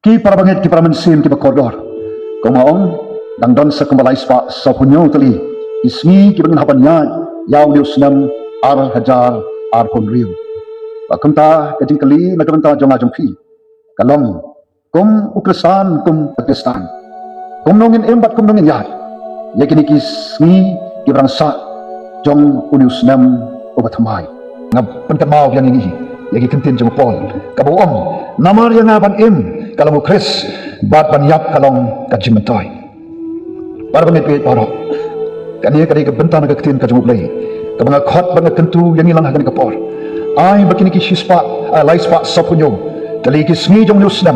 Ki para bangit ki para mensim ki bakodor. Kumaong dangdon sa kumbalay sa punyo tali. Ismi ki bangin haban yan. Yaw ni usnam ar hajar ar honriu. Pakunta kajing kali nagkanta jong ajong pi. Kalom kum ukrasan kum Pakistan. Kum nongin embat kum nongin yad. Ya kini kismi ki barang sa jong uniusnam obathamai. Ngab pentamau yang ini. Ya ki kentin jong pol. Kabuom namar yang aban im kalau mo Chris bat banyak kalong kajimentoy. Para bangit pit paro. Kaniya kani kebentan nagkatin kajumuplay. Kabanga khot banga tentu yang ilang hagan kapor. Ay bakini ki shispa lay spa sapunyo. Tali ki sngi jong nusnam.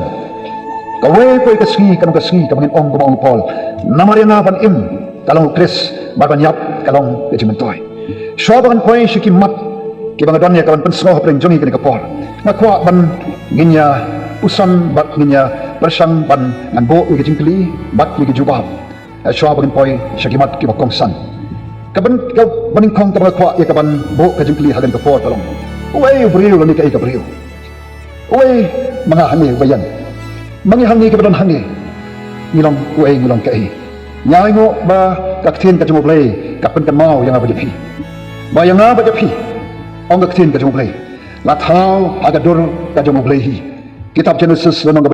Kawe ko ikasngi kanong kasngi kabangin ong gumaong pol. Namar yang aban im kalong Chris bat banyak kalong kajimentoy. Shobangan koy shikimat kibang adanya kawan pensnoh preng jongi kani kapor. Ngakwa ban ginya usan bat ginya persang ban nganbo igi jingkli bat igi jubab. Shobangan koy shikimat kibakong san. Kaban baning kong tabakwa ya kaban bo ka jingkli hagan kapor talong. Uwe brio lani ka ikabrio. Uwe mga hangi bayan. Mga hangi kabadan hangi. Ngilong uwe ngilong kai. Nyai ngo ba kaktin ka jumuplay kapan kan mau yang abajapi. Ba yang abajapi. Ong kaktin ka jumuplay. Lathaw agadur ka jumuplay hi. Kitab Genesis lanong